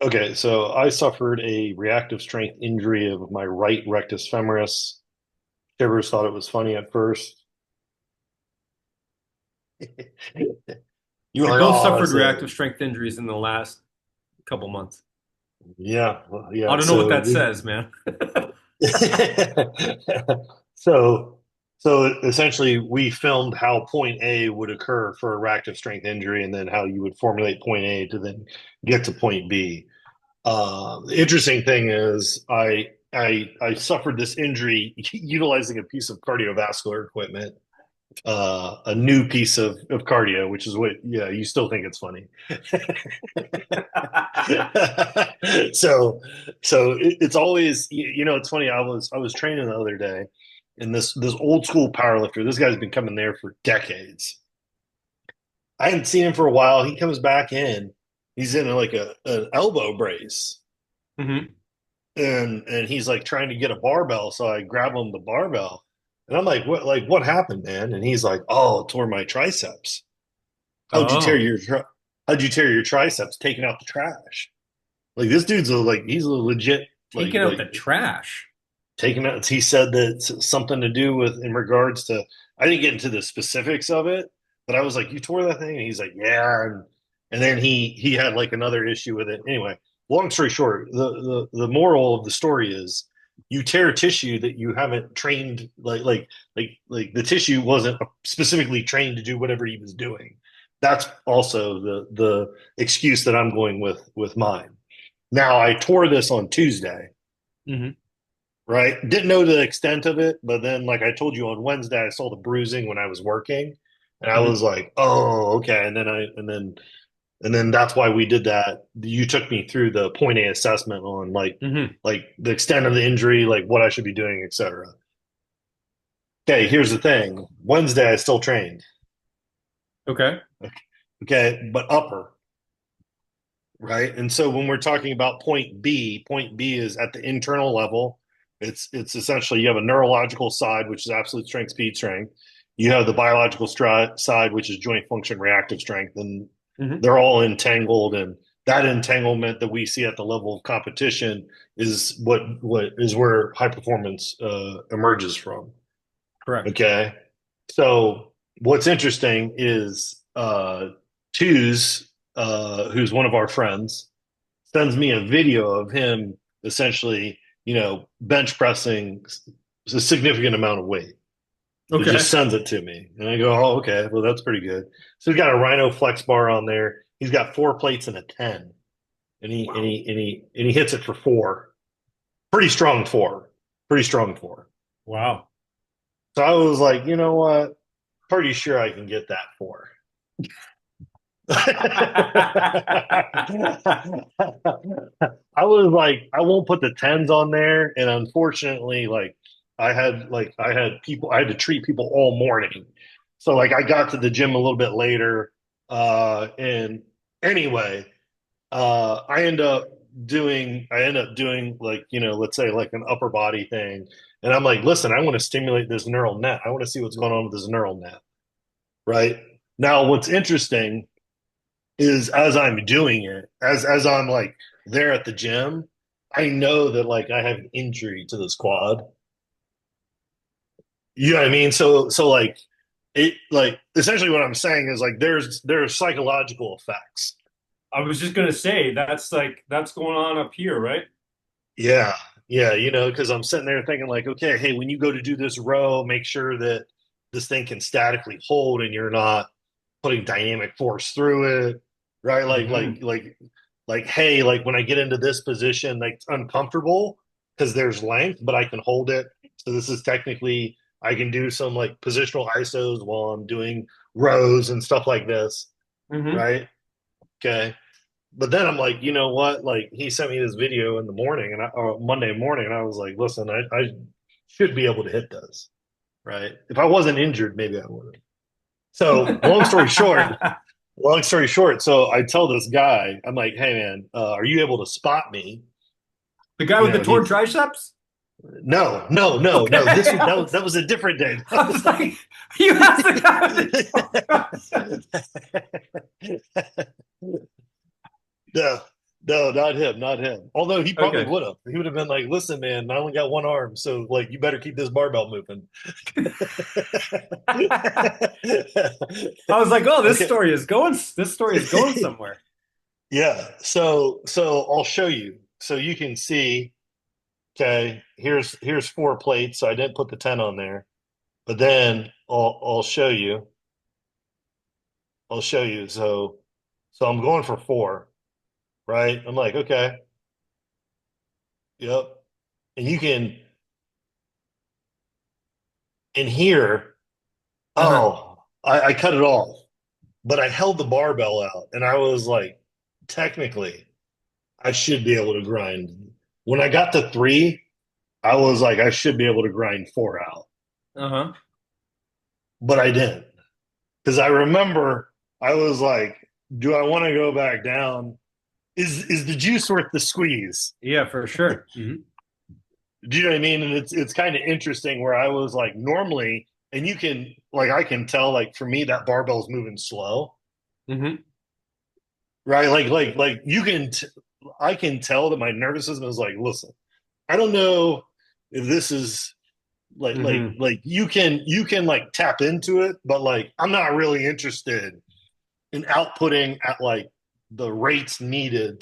Okay, so I suffered a reactive strength injury of my right rectus femoris. Shivers thought it was funny at first. You were We like, both "Oh, suffered that's reactive it." strength injuries in the last couple months. Yeah, well, I yeah. don't know what that says, man. So, so essentially, we filmed how point A would occur for a reactive strength injury, and then how you would formulate point A to then get to point B. The interesting thing is, I suffered this injury utilizing a piece of cardiovascular equipment, a new piece of cardio, which is what, yeah, you still think it's funny. so it's always, it's funny. I was training the other day, and this old school powerlifter. This guy's been coming there for decades. I hadn't seen him for a while. He comes back in. He's in like an elbow brace, hmm and he's like trying to get a barbell. So I grab him the barbell, and I'm like, what happened, man? And he's like, oh, tore my triceps. How'd you tear Oh, your how'd you tear your triceps taking out the trash? Like this dude's he's a legit taking out like the trash. taking out. He said that it's something to do with in regards to. I didn't get into the specifics of it, but I was like, "You tore that thing?" And he's like, "Yeah." And then he had like another issue with it. Anyway, long story short, the moral of the story is you tear tissue that you haven't trained like the tissue wasn't specifically trained to do whatever he was doing. That's also the excuse that I'm going with mine. Now I tore this on Tuesday, hmm right? Didn't know the extent of it, but then, like I told you on Wednesday, I saw the bruising when I was working, and I was hmm like, "Oh, okay." And then that's why we did that. You took me through the point A assessment on hmm like the extent of the injury, like what I should be doing, etc. Okay, here's the thing. Wednesday, I still trained. Okay. Okay, but upper, right? And so when we're talking about point B is at the internal level. It's essentially you have a neurological side, which is absolute strength, speed, strength. You have the biological side, which is joint function, reactive strength, and hmm they're all entangled. And that entanglement that we see at the level of competition is what is where high performance emerges from. Correct. Okay, so what's interesting is Two's, who's one of our friends, sends me a video of him essentially, bench pressing a significant amount of weight. It just Okay. sends it to me. And I go, oh, okay, well, that's pretty good. So he's got a Rhino flex bar on there. He's got four plates and a 10. And he hits it for four. Pretty strong four. Pretty strong four. Wow. So I was like, you know what? Pretty sure I can get that four. I was like, I won't put the tens on there, and unfortunately, I had people, I had to treat people all morning, so like I got to the gym a little bit later, and anyway, I end up doing like let's say like an upper body thing, and I'm like, listen, I want to stimulate this neural net. I want to see what's going on with this neural net, right? Now, what's interesting is as I'm doing it, as I'm like there at the gym, I know that like I have an injury to this quad. You know what I mean? So like it like essentially what I'm saying is like there's psychological effects. I was just gonna say that's going on up here, right? Yeah. Yeah, because I'm sitting there thinking like, okay, hey, when you go to do this row, make sure that this thing can statically hold and you're not putting dynamic force through it, right? hmm Like, hey, like when I get into this position, like it's uncomfortable because there's length, but I can hold it. So this is technically I can do some like positional isos while I'm doing rows and stuff like this, hmm right? Okay. But then I'm like, you know what? Like he sent me this video in the morning or Monday morning, and I was like, listen, I should be able to hit this, right? If I wasn't injured, maybe I would have. So long story short, so I tell this guy, I'm like, hey man, are you able to spot me? The guy You with the know, torn he's triceps? no, no, no, Okay. no. This was that I was that was a different day. That was was like, you asked the guy with the torn triceps. no, No, not him, not him. Although he probably Okay. would have. He would have been like, "Listen, man, I only got one arm, so like, you better keep this barbell moving." I was like, oh, Okay, this story is going somewhere. yeah. So I'll show you, so you can see. Okay, here's 4 plates. So I didn't put the 10 on there, but then I'll show you. I'll show you. So I'm going for 4, right? I'm like, okay, yep. And you can in here. Uh-huh. Oh, I cut it off, but I held the barbell out, and I was like, technically, I should be able to grind. When I got to 3, I was like, I should be able to grind 4 out, Uh-huh. but I didn't, because I remember I was like, do I want to go back down? Is the juice worth the squeeze? Yeah, for sure. Hmm. Do you know what I mean? And it's kind of interesting where I was like, normally, and you can like I can tell, like, for me that barbell's moving slow, Hmm. right? Like I can tell that my nervous system is like, listen, I don't know if this is Hmm. like you can like tap into it, but like I'm not really interested in outputting at like the rates needed to